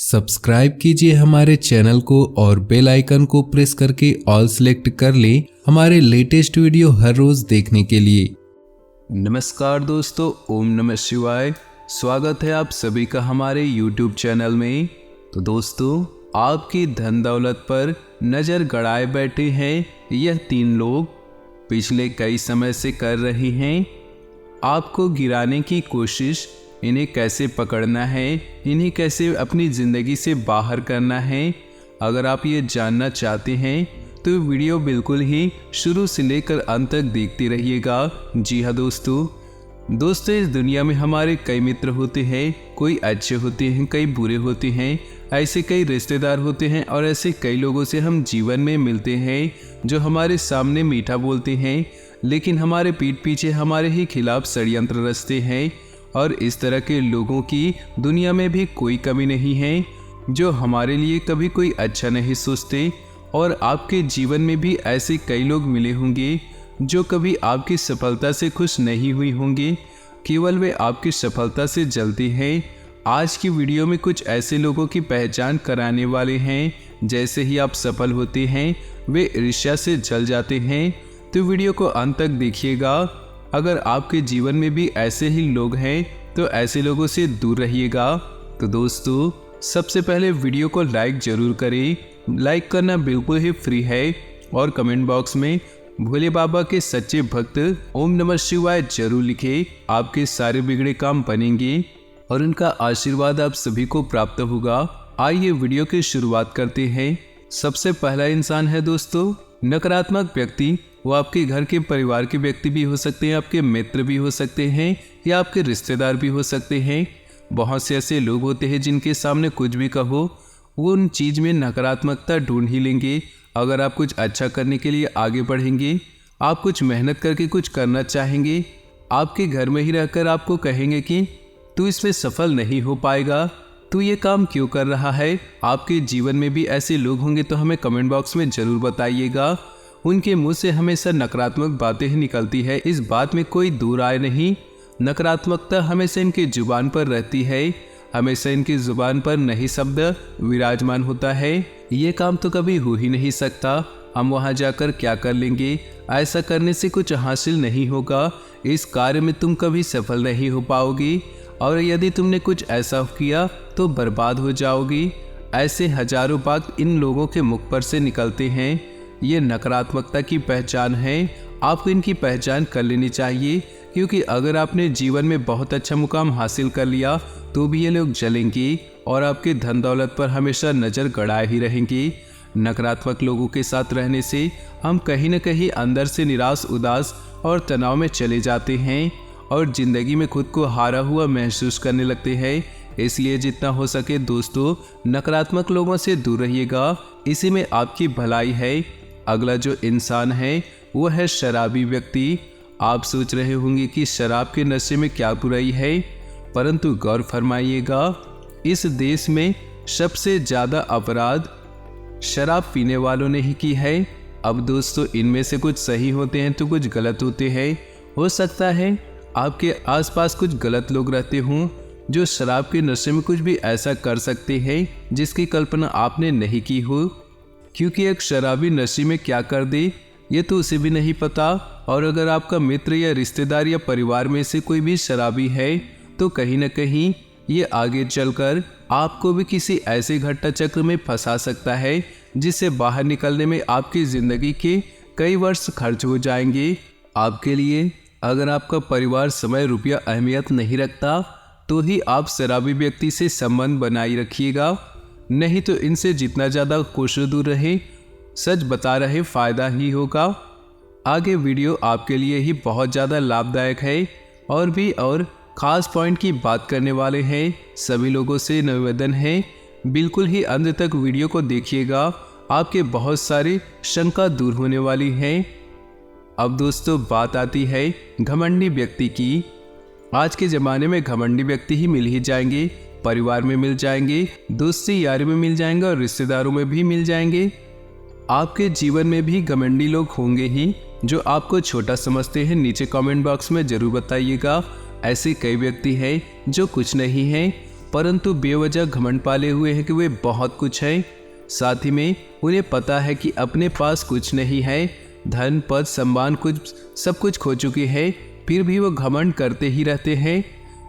Subscribe कीजिए हमारे channel को और बेल आइकन को प्रेस करके ऑल सेलेक्ट कर लें हमारे लेटेस्ट वीडियो हर रोज देखने के लिए। नमस्कार दोस्तों, ओम नमः शिवाय। स्वागत है आप सभी का हमारे YouTube चैनल में। तो दोस्तों, आपकी धन दौलत पर नज़र गड़ाए बैठे हैं यह 3 लोग पिछले कई समय से कर रहे हैं आपको गिराने की कोशिश। इन्हें कैसे पकड़ना है, इन्हें कैसे अपनी ज़िंदगी से बाहर करना है, अगर आप ये जानना चाहते हैं तो वीडियो बिल्कुल ही शुरू से लेकर अंत तक देखते रहिएगा। जी हाँ दोस्तों, इस दुनिया में हमारे कई मित्र होते हैं, कोई अच्छे होते हैं, कई बुरे होते हैं, ऐसे कई रिश्तेदार होते हैं और ऐसे कई लोगों से हम जीवन में मिलते हैं जो हमारे सामने मीठा बोलते हैं लेकिन हमारे पीठ पीछे हमारे ही खिलाफ षड्यंत्र रचते हैं। और इस तरह के लोगों की दुनिया में भी कोई कमी नहीं है जो हमारे लिए कभी कोई अच्छा नहीं सोचते। और आपके जीवन में भी ऐसे कई लोग मिले होंगे जो कभी आपकी सफलता से खुश नहीं हुई होंगे, केवल वे आपकी सफलता से जलते हैं। आज की वीडियो में कुछ ऐसे लोगों की पहचान कराने वाले हैं, जैसे ही आप सफल होते हैं वे ईर्ष्या से जल जाते हैं। तो वीडियो को अंत तक देखिएगा। अगर आपके जीवन में भी ऐसे ही लोग हैं तो ऐसे लोगों से दूर रहिएगा। तो दोस्तों, सबसे पहले वीडियो को लाइक जरूर करें। लाइक करना बिल्कुल ही फ्री है और कमेंट बॉक्स में भोले बाबा के सच्चे भक्त ओम नमः शिवाय जरूर लिखें। आपके सारे बिगड़े काम बनेंगे और उनका आशीर्वाद आप सभी को प्राप्त होगा। आइए वीडियो की शुरुआत करते हैं। सबसे पहला इंसान है दोस्तों नकारात्मक व्यक्ति। वो आपके घर के परिवार के व्यक्ति भी हो सकते हैं, आपके मित्र भी हो सकते हैं या आपके रिश्तेदार भी हो सकते हैं। बहुत से ऐसे लोग होते हैं जिनके सामने कुछ भी कहो वो उन चीज़ में नकारात्मकता ढूंढ ही लेंगे। अगर आप कुछ अच्छा करने के लिए आगे बढ़ेंगे, आप कुछ मेहनत करके कुछ करना चाहेंगे, आपके घर में ही रहकर आपको कहेंगे कि तू इसमें सफल नहीं हो पाएगा, तू ये काम क्यों कर रहा है। आपके जीवन में भी ऐसे लोग होंगे तो हमें कमेंट बॉक्स में ज़रूर बताइएगा। उनके मुंह से हमेशा नकारात्मक बातें ही निकलती है, इस बात में कोई दो राय नहीं। नकारात्मकता हमेशा इनकी जुबान पर रहती है, हमेशा इनकी जुबान पर नहीं शब्द विराजमान होता है। ये काम तो कभी हो ही नहीं सकता, हम वहाँ जाकर क्या कर लेंगे, ऐसा करने से कुछ हासिल नहीं होगा, इस कार्य में तुम कभी सफल नहीं हो पाओगी और यदि तुमने कुछ ऐसा किया तो बर्बाद हो जाओगी। ऐसे हजारों बात इन लोगों के मुख पर से निकलते हैं। ये नकारात्मकता की पहचान है। आपको इनकी पहचान कर लेनी चाहिए, क्योंकि अगर आपने जीवन में बहुत अच्छा मुकाम हासिल कर लिया तो भी ये लोग जलेंगे और आपके धन दौलत पर हमेशा नज़र गड़ाए ही रहेंगे। नकारात्मक लोगों के साथ रहने से हम कहीं न कहीं अंदर से निराश, उदास और तनाव में चले जाते हैं और ज़िंदगी में खुद को हारा हुआ महसूस करने लगते हैं। इसलिए जितना हो सके दोस्तों, नकारात्मक लोगों से दूर रहिएगा, इसी में आपकी भलाई है। अगला जो इंसान है वो है शराबी व्यक्ति। आप सोच रहे होंगे कि शराब के नशे में क्या बुराई है, परंतु गौर फरमाइएगा, इस देश में सबसे ज़्यादा अपराध शराब पीने वालों ने ही की है। अब दोस्तों, इनमें से कुछ सही होते हैं तो कुछ गलत होते हैं। हो सकता है आपके आसपास कुछ गलत लोग रहते हों जो शराब के नशे में कुछ भी ऐसा कर सकते हैं जिसकी कल्पना आपने नहीं की हो, क्योंकि एक शराबी नशे में क्या कर दे ये तो उसे भी नहीं पता। और अगर आपका मित्र या रिश्तेदार या परिवार में से कोई भी शराबी है तो कहीं न कहीं ये आगे चलकर आपको भी किसी ऐसे घटना चक्र में फंसा सकता है जिससे बाहर निकलने में आपकी ज़िंदगी के कई वर्ष खर्च हो जाएंगे आपके लिए। अगर आपका परिवार समय, रुपया अहमियत नहीं रखता तो ही आप शराबी व्यक्ति से संबंध बनाए रखिएगा, नहीं तो इनसे जितना ज़्यादा कोशिश दूर रहे, सच बता रहे, फ़ायदा ही होगा। आगे वीडियो आपके लिए ही बहुत ज़्यादा लाभदायक है और भी और ख़ास पॉइंट की बात करने वाले हैं। सभी लोगों से निवेदन है, बिल्कुल ही अंत तक वीडियो को देखिएगा, आपके बहुत सारी शंका दूर होने वाली हैं। अब दोस्तों, बात आती है घमंडी व्यक्ति की। आज के ज़माने में घमंडी व्यक्ति ही मिल ही जाएंगे, परिवार में मिल जाएंगे, दोस्ती यारी में मिल जाएंगे और रिश्तेदारों में भी मिल जाएंगे। आपके जीवन में भी घमंडी लोग होंगे ही जो आपको छोटा समझते हैं। नीचे कमेंट बॉक्स में ज़रूर बताइएगा। ऐसे कई व्यक्ति हैं जो कुछ नहीं हैं परंतु बेवजह घमंड पाले हुए हैं कि वे बहुत कुछ है। साथ ही में उन्हें पता है कि अपने पास कुछ नहीं है, धन पद सम्मान कुछ सब कुछ खो चुके हैं, फिर भी वो घमंड करते ही रहते हैं।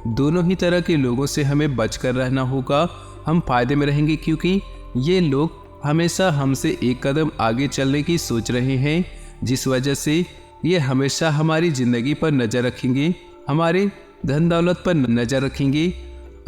दोनों ही तरह के लोगों से हमें बचकर रहना होगा। हम फायदे में रहेंगे क्योंकि ये लोग हमेशा हमसे एक कदम आगे चलने की सोच रहे हैं, जिस वजह से ये हमेशा हमारी ज़िंदगी पर नज़र रखेंगे, हमारे धन दौलत पर नज़र रखेंगे।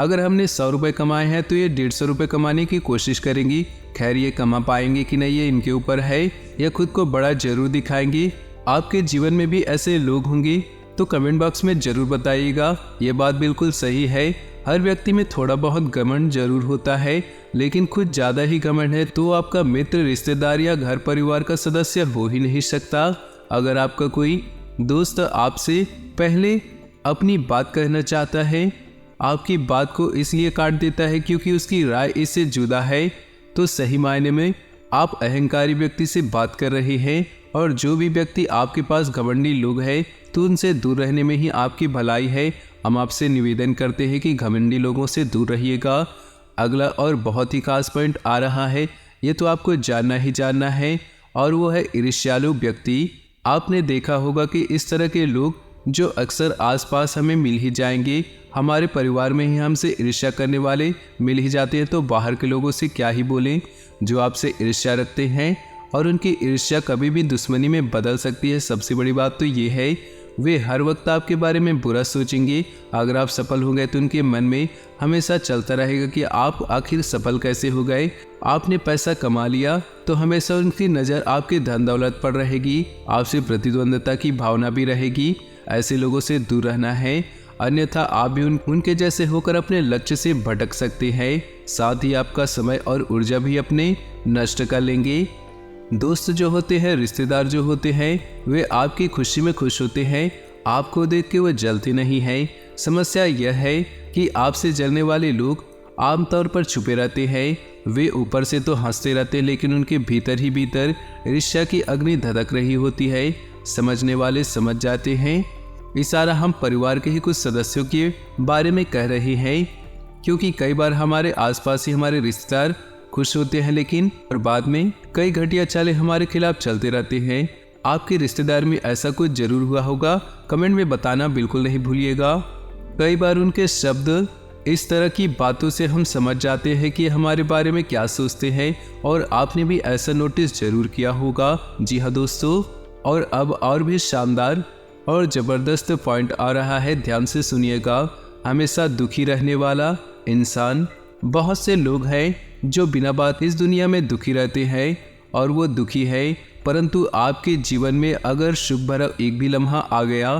अगर हमने 100 रुपये कमाए हैं तो ये 150 रुपये कमाने की कोशिश करेंगी। खैर ये कमा पाएंगे कि नहीं ये इनके ऊपर है, या खुद को बड़ा जरूर दिखाएंगे। आपके जीवन में भी ऐसे लोग होंगे तो कमेंट बॉक्स में ज़रूर बताइएगा। ये बात बिल्कुल सही है, हर व्यक्ति में थोड़ा बहुत घमंड जरूर होता है, लेकिन कुछ ज़्यादा ही घमंड है तो आपका मित्र, रिश्तेदार या घर परिवार का सदस्य हो ही नहीं सकता। अगर आपका कोई दोस्त आपसे पहले अपनी बात कहना चाहता है, आपकी बात को इसलिए काट देता है क्योंकि उसकी राय इससे जुदा है, तो सही मायने में आप अहंकारी व्यक्ति से बात कर रहे हैं। और जो भी व्यक्ति आपके पास घमंडी लोग हैं तो उनसे दूर रहने में ही आपकी भलाई है। हम आपसे निवेदन करते हैं कि घमंडी लोगों से दूर रहिएगा। अगला और बहुत ही खास पॉइंट आ रहा है, ये तो आपको जानना ही जानना है, और वो है ईर्ष्यालु व्यक्ति। आपने देखा होगा कि इस तरह के लोग जो अक्सर आसपास हमें मिल ही जाएंगे, हमारे परिवार में ही हमसे ईर्ष्या करने वाले मिल ही जाते हैं, तो बाहर के लोगों से क्या ही बोलें जो आपसे ईर्ष्या रखते हैं, और उनकी ईर्ष्या कभी भी दुश्मनी में बदल सकती है। सबसे बड़ी बात तो ये है, वे हर वक्त आपके बारे में बुरा सोचेंगे। अगर आप सफल हो गए तो उनके मन में हमेशा चलता रहेगा कि आप आखिर सफल कैसे हो गए। आपने पैसा कमा लिया तो हमेशा उनकी नज़र आपके धन दौलत पर रहेगी, आपसे प्रतिद्वंद्विता की भावना भी रहेगी। ऐसे लोगों से दूर रहना है, अन्यथा आप भी उनके जैसे होकर अपने लक्ष्य से भटक सकते हैं। साथ ही आपका समय और ऊर्जा भी अपने नष्ट कर लेंगे। दोस्त जो होते हैं, रिश्तेदार जो होते हैं, वे आपकी खुशी में खुश होते हैं, आपको देख के वो जलते नहीं हैं। समस्या यह है कि आपसे जलने वाले लोग आमतौर पर छुपे रहते हैं। वे ऊपर से तो हंसते रहते हैं, लेकिन उनके भीतर ही भीतर ईर्ष्या की अग्नि धधक रही होती है। समझने वाले समझ जाते हैं। इशारा हम परिवार के ही कुछ सदस्यों के बारे में कह रहे हैं, क्योंकि कई बार हमारे आसपास ही हमारे रिश्तेदार खुश होते हैं, लेकिन और बाद में कई घटिया चालें हमारे खिलाफ चलते रहते हैं। आपके रिश्तेदार में ऐसा कुछ जरूर हुआ होगा, कमेंट में बताना बिल्कुल नहीं भूलिएगा। कई बार उनके शब्द, इस तरह की बातों से हम समझ जाते हैं कि हमारे बारे में क्या सोचते हैं, और आपने भी ऐसा नोटिस जरूर किया होगा। जी हाँ दोस्तों, और अब और भी शानदार और ज़बरदस्त पॉइंट आ रहा है, ध्यान से सुनिएगा। हमेशा दुखी रहने वाला इंसान, बहुत से लोग हैं जो बिना बात इस दुनिया में दुखी रहते हैं, और वो दुखी है, परंतु आपके जीवन में अगर शुभ भरा एक भी लम्हा आ गया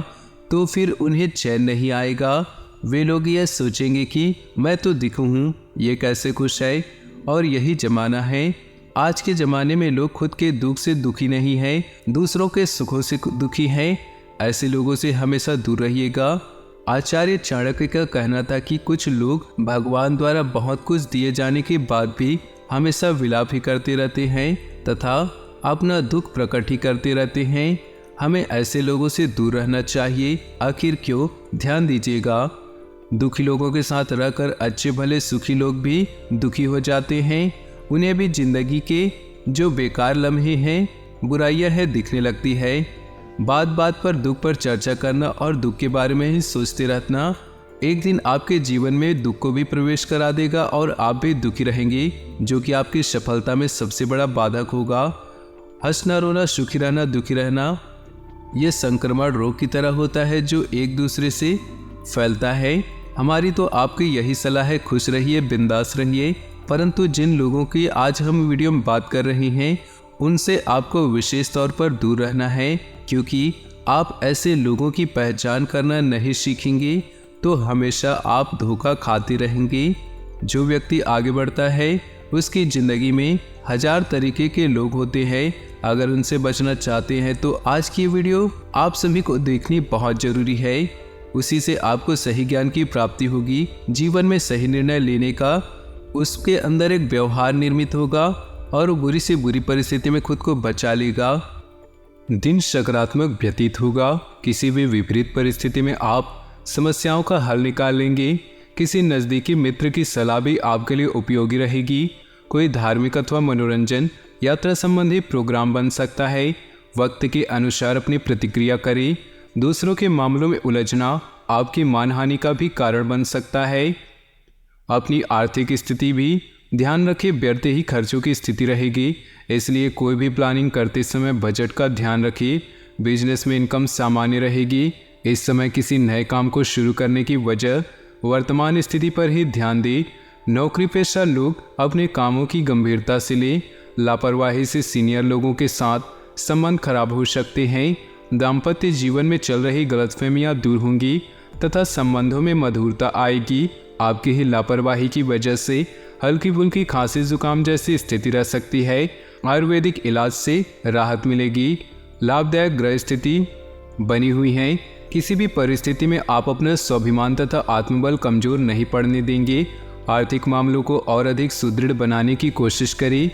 तो फिर उन्हें चैन नहीं आएगा। वे लोग यह सोचेंगे कि मैं तो दिखूं हूँ, ये कैसे खुश है। और यही ज़माना है। आज के ज़माने में लोग खुद के दुख से दुखी नहीं हैं, दूसरों के सुखों से दुखी हैं। ऐसे लोगों से हमेशा दूर रहिएगा। आचार्य चाणक्य का कहना था कि कुछ लोग भगवान द्वारा बहुत कुछ दिए जाने के बाद भी हमेशा विलाप ही करते रहते हैं तथा अपना दुख प्रकट ही करते रहते हैं। हमें ऐसे लोगों से दूर रहना चाहिए। आखिर क्यों, ध्यान दीजिएगा, दुखी लोगों के साथ रहकर अच्छे भले सुखी लोग भी दुखी हो जाते हैं। उन्हें भी जिंदगी के जो बेकार लम्हे हैं, बुराइयां हैं, दिखने लगती है। बात बात पर दुख पर चर्चा करना और दुख के बारे में ही सोचते रहना एक दिन आपके जीवन में दुख को भी प्रवेश करा देगा और आप भी दुखी रहेंगे, जो कि आपकी सफलता में सबसे बड़ा बाधक होगा। हंसना, रोना, सुखी रहना, दुखी रहना, ये संक्रमण रोग की तरह होता है जो एक दूसरे से फैलता है। हमारी तो आपकी यही सलाह है, खुश रहिए, बिंदास रहिए। परंतु जिन लोगों की आज हम वीडियो में बात कर रहे हैं, उनसे आपको विशेष तौर पर दूर रहना है, क्योंकि आप ऐसे लोगों की पहचान करना नहीं सीखेंगे तो हमेशा आप धोखा खाते रहेंगे। जो व्यक्ति आगे बढ़ता है उसकी ज़िंदगी में 1000 तरीके के लोग होते हैं। अगर उनसे बचना चाहते हैं तो आज की वीडियो आप सभी को देखनी बहुत ज़रूरी है। उसी से आपको सही ज्ञान की प्राप्ति होगी, जीवन में सही निर्णय लेने का उसके अंदर एक व्यवहार निर्मित होगा और बुरी से बुरी परिस्थिति में खुद को बचा लेगा। दिन सकारात्मक व्यतीत होगा। किसी भी विपरीत परिस्थिति में आप समस्याओं का हल निकाल लेंगे। किसी नज़दीकी मित्र की सलाह भी आपके लिए उपयोगी रहेगी। कोई धार्मिक अथवा मनोरंजन यात्रा संबंधी प्रोग्राम बन सकता है। वक्त के अनुसार अपनी प्रतिक्रिया करें। दूसरों के मामलों में उलझना आपकी मानहानि का भी कारण बन सकता है। अपनी आर्थिक स्थिति भी ध्यान रखें, व्यर्थ ही खर्चों की स्थिति रहेगी, इसलिए कोई भी प्लानिंग करते समय बजट का ध्यान रखिए। बिजनेस में इनकम सामान्य रहेगी। इस समय किसी नए काम को शुरू करने की वजह वर्तमान स्थिति पर ही ध्यान दें। नौकरी पेशा लोग अपने कामों की गंभीरता से लें। लापरवाही से सीनियर लोगों के साथ संबंध खराब हो सकते हैं। दाम्पत्य जीवन में चल रही गलतफहमियां दूर होंगी तथा संबंधों में मधुरता आएगी। आपकी ही लापरवाही की वजह से हल्की फुल्की खांसी जुकाम जैसी स्थिति रह सकती है। आयुर्वेदिक इलाज से राहत मिलेगी। लाभदायक ग्रह स्थिति बनी हुई है। किसी भी परिस्थिति में आप अपना स्वाभिमान तथा आत्मबल कमजोर नहीं पड़ने देंगे। आर्थिक मामलों को और अधिक सुदृढ़ बनाने की कोशिश करें।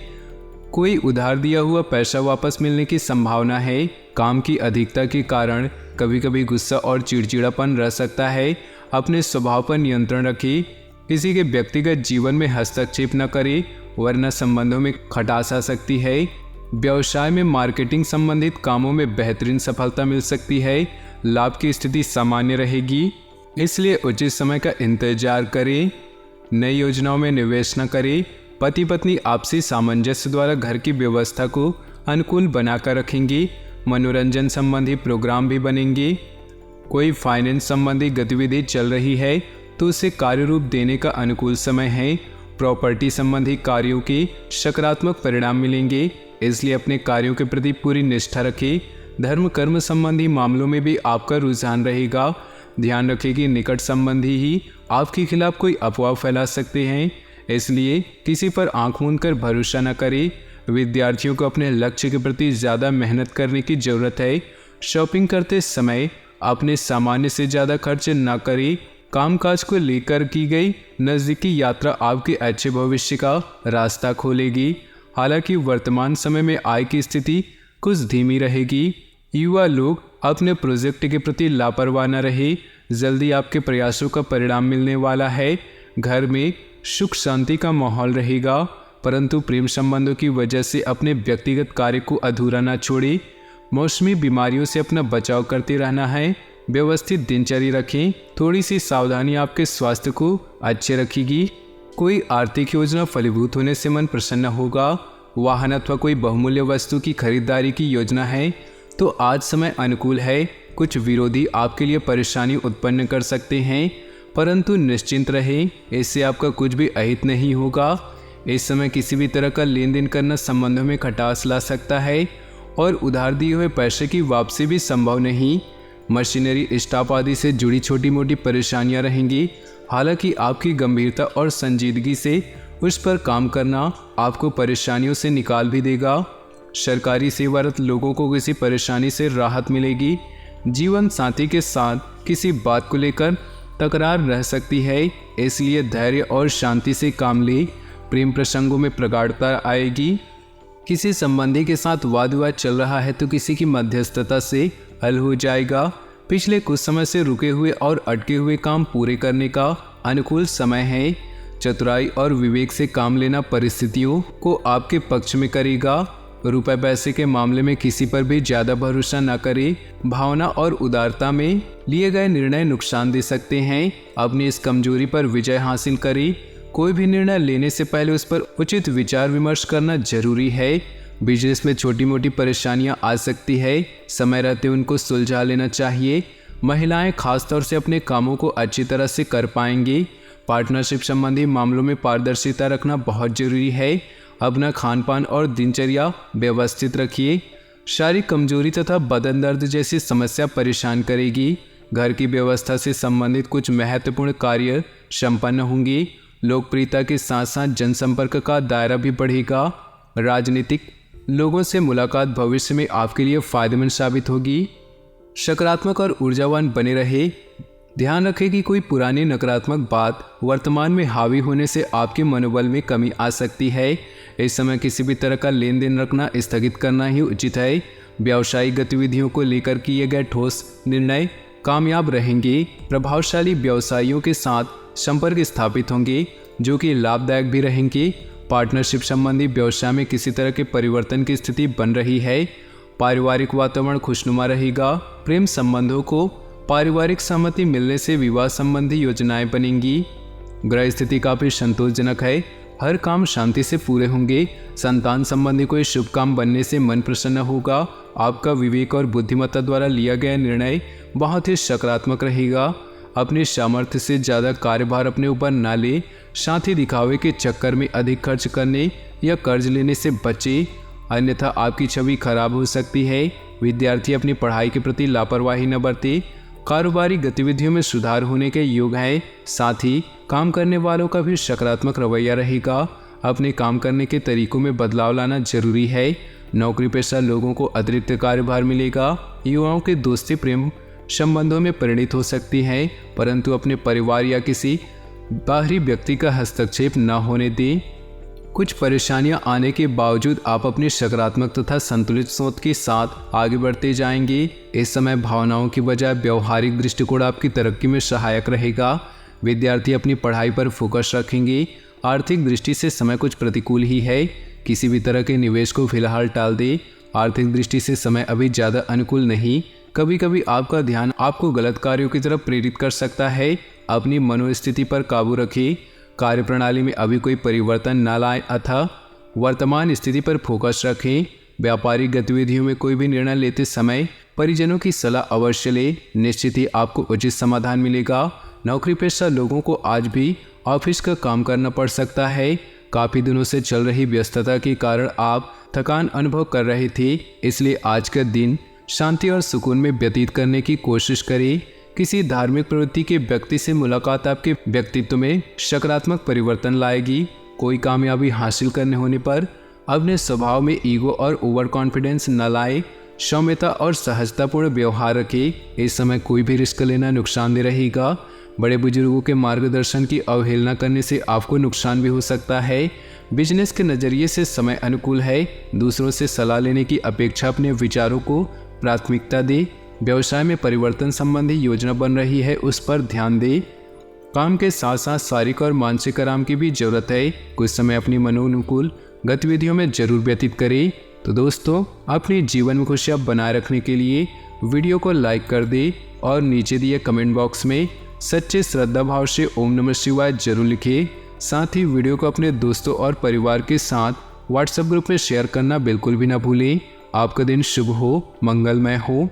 कोई उधार दिया हुआ पैसा वापस मिलने की संभावना है। काम की अधिकता के कारण कभी कभी गुस्सा और चिड़चिड़ापन रह सकता है। अपने स्वभाव पर नियंत्रण रखें। किसी के व्यक्तिगत जीवन में हस्तक्षेप न करें, वरना संबंधों में खटास आ सकती है। व्यवसाय में मार्केटिंग संबंधित कामों में बेहतरीन सफलता मिल सकती है। लाभ की स्थिति सामान्य रहेगी, इसलिए उचित समय का इंतजार करें। नई योजनाओं में निवेश न करें। पति पत्नी आपसी सामंजस्य द्वारा घर की व्यवस्था को अनुकूल बनाकर रखेंगे। मनोरंजन संबंधी प्रोग्राम भी बनेंगे। कोई फाइनेंस संबंधी गतिविधि चल रही है तो उसे कार्य रूप देने का अनुकूल समय है। प्रॉपर्टी संबंधी कार्यों के सकारात्मक परिणाम मिलेंगे, इसलिए अपने कार्यों के प्रति पूरी निष्ठा रखें। धर्म कर्म संबंधी मामलों में भी आपका रुझान रहेगा। ध्यान रखें कि निकट संबंधी ही आपके खिलाफ कोई अफवाह फैला सकते हैं, इसलिए किसी पर आंख मूंद कर भरोसा न करें। विद्यार्थियों को अपने लक्ष्य के प्रति ज़्यादा मेहनत करने की ज़रूरत है। शॉपिंग करते समय अपने सामान्य से ज़्यादा खर्च न करें। कामकाज को लेकर की गई नज़दीकी यात्रा आपके अच्छे भविष्य का रास्ता खोलेगी। हालांकि वर्तमान समय में आय की स्थिति कुछ धीमी रहेगी। युवा लोग अपने प्रोजेक्ट के प्रति लापरवाह न रहे। जल्दी आपके प्रयासों का परिणाम मिलने वाला है। घर में सुख शांति का माहौल रहेगा, परंतु प्रेम संबंधों की वजह से अपने व्यक्तिगत कार्य को अधूरा न छोड़ें। मौसमी बीमारियों से अपना बचाव करते रहना है। व्यवस्थित दिनचर्या रखें। थोड़ी सी सावधानी आपके स्वास्थ्य को अच्छे रखेगी। कोई आर्थिक योजना फलीभूत होने से मन प्रसन्न होगा। वाहन अथवा कोई बहुमूल्य वस्तु की खरीदारी की योजना है तो आज समय अनुकूल है। कुछ विरोधी आपके लिए परेशानी उत्पन्न कर सकते हैं, परंतु निश्चिंत रहें, इससे आपका कुछ भी अहित नहीं होगा। इस समय किसी भी तरह का लेन देन करना संबंधों में खटास ला सकता है और उधार दिए हुए पैसे की वापसी भी संभव नहीं। मशीनरी स्टाफ आदि से जुड़ी छोटी मोटी परेशानियां रहेंगी। हालांकि आपकी गंभीरता और संजीदगी से उस पर काम करना आपको परेशानियों से निकाल भी देगा। सरकारी सेवारत लोगों को किसी परेशानी से राहत मिलेगी। जीवन साथी के साथ किसी बात को लेकर तकरार रह सकती है, इसलिए धैर्य और शांति से काम ले। प्रेम प्रसंगों में प्रगाढ़ता आएगी। किसी संबंधी के साथ वाद विवाद चल रहा है तो किसी की मध्यस्थता से हल हो जाएगा। पिछले कुछ समय से रुके हुए और अटके हुए काम पूरे करने का अनुकूल समय है। चतुराई और विवेक से काम लेना परिस्थितियों को आपके पक्ष में करेगा। रुपए पैसे के मामले में किसी पर भी ज़्यादा भरोसा न करें। भावना और उदारता में लिए गए निर्णय नुकसान दे सकते हैं। अपनी इस कमजोरी पर विजय हासिल करें। कोई भी निर्णय लेने से पहले उस पर उचित विचार विमर्श करना जरूरी है। बिजनेस में छोटी मोटी परेशानियां आ सकती है, समय रहते उनको सुलझा लेना चाहिए। महिलाएं खासतौर से अपने कामों को अच्छी तरह से कर पाएंगी। पार्टनरशिप संबंधी मामलों में पारदर्शिता रखना बहुत जरूरी है। अपना खान पान और दिनचर्या व्यवस्थित रखिए। शारीरिक कमजोरी तथा बदन दर्द जैसी समस्या परेशान करेगी। घर की व्यवस्था से संबंधित कुछ महत्वपूर्ण कार्य संपन्न होंगे। लोकप्रियता के साथ साथ जनसंपर्क का दायरा भी बढ़ेगा। राजनीतिक लोगों से मुलाकात भविष्य में आपके लिए फायदेमंद साबित होगी। सकारात्मक और ऊर्जावान बने रहे। ध्यान रखें कि कोई पुरानी नकारात्मक बात वर्तमान में हावी होने से आपके मनोबल में कमी आ सकती है। इस समय किसी भी तरह का लेन देन रखना स्थगित करना ही उचित है। व्यावसायिक गतिविधियों को लेकर किए गए ठोस निर्णय कामयाब रहेंगे। प्रभावशाली व्यवसायियों के साथ संपर्क स्थापित होंगे जो कि लाभदायक भी रहेंगे। पार्टनरशिप संबंधी व्यवसाय में किसी तरह के परिवर्तन की स्थिति बन रही है। पारिवारिक वातावरण खुशनुमा रहेगा। प्रेम संबंधों को पारिवारिक सहमति मिलने से विवाह संबंधी योजनाएं बनेंगी। ग्रह स्थिति काफी संतोषजनक है। हर काम शांति से पूरे होंगे। संतान संबंधी कोई शुभ काम बनने से मन प्रसन्न होगा। आपका विवेक और बुद्धिमत्ता द्वारा लिया गया निर्णय बहुत ही सकारात्मक रहेगा। अपने सामर्थ्य से ज़्यादा कार्यभार अपने ऊपर ना ले। साथ ही दिखावे के चक्कर में अधिक खर्च करने या कर्ज लेने से बचे, अन्यथा आपकी छवि खराब हो सकती है। विद्यार्थी अपनी पढ़ाई के प्रति लापरवाही न बरते। कारोबारी गतिविधियों में सुधार होने के योग हैं। साथ ही काम करने वालों का भी सकारात्मक रवैया रहेगा। अपने काम करने के तरीकों में बदलाव लाना जरूरी है। नौकरी पेशा लोगों को अतिरिक्त कार्यभार मिलेगा। युवाओं की दोस्ती प्रेम संबंधों में परिणित हो सकती है, परंतु अपने परिवार या किसी बाहरी व्यक्ति का हस्तक्षेप न होने दें। कुछ परेशानियां आने के बावजूद आप अपनी सकारात्मक तथा संतुलित सोच के साथ आगे बढ़ते जाएंगे। इस समय भावनाओं की बजाय व्यवहारिक दृष्टिकोण आपकी तरक्की में सहायक रहेगा। विद्यार्थी अपनी पढ़ाई पर फोकस रखेंगे। आर्थिक दृष्टि से समय कुछ प्रतिकूल ही है। किसी भी तरह के निवेश को फिलहाल टाल दे। आर्थिक दृष्टि से समय अभी ज़्यादा अनुकूल नहीं। कभी कभी आपका ध्यान आपको गलत कार्यों की तरफ प्रेरित कर सकता है। अपनी मनोस्थिति पर काबू रखें। कार्यप्रणाली में अभी कोई परिवर्तन न लाएं अथवा वर्तमान स्थिति पर फोकस रखें। व्यापारिक गतिविधियों में कोई भी निर्णय लेते समय परिजनों की सलाह अवश्य लें। निश्चित ही आपको उचित समाधान मिलेगा। नौकरी पेशा लोगों को आज भी ऑफिस का काम करना पड़ सकता है। काफ़ी दिनों से चल रही व्यस्तता के कारण आप थकान अनुभव कर रहे थे, इसलिए आज का दिन शांति और सुकून में व्यतीत करने की कोशिश करें। किसी धार्मिक प्रवृत्ति के व्यक्ति से मुलाकात आपके व्यक्तित्व में सकारात्मक परिवर्तन लाएगी। कोई कामयाबी हासिल करने होने पर अपने स्वभाव में ईगो और ओवर कॉन्फिडेंस न लाए। सौम्यता और सहजतापूर्ण व्यवहार रखें। इस समय कोई भी रिस्क लेना नुकसानदेह रहेगा। बड़े बुजुर्गों के मार्गदर्शन की अवहेलना करने से आपको नुकसान भी हो सकता है। बिजनेस के नज़रिए से समय अनुकूल है। दूसरों से सलाह लेने की अपेक्षा अपने विचारों को प्राथमिकता दे। व्यवसाय में परिवर्तन संबंधी योजना बन रही है, उस पर ध्यान दे। काम के साथ साथ शारीरिक और मानसिक आराम की भी जरूरत है। कुछ समय अपनी मनोनुकूल गतिविधियों में जरूर व्यतीत करें। तो दोस्तों, अपने जीवन में खुशियाँ बनाए रखने के लिए वीडियो को लाइक कर दे और नीचे दिए कमेंट बॉक्स में सच्चे श्रद्धा भाव से ओम नमः शिवाय जरूर लिखें। साथ ही वीडियो को अपने दोस्तों और परिवार के साथ व्हाट्सएप ग्रुप में शेयर करना बिल्कुल भी ना भूलें। आपका दिन शुभ हो, मंगलमय हो।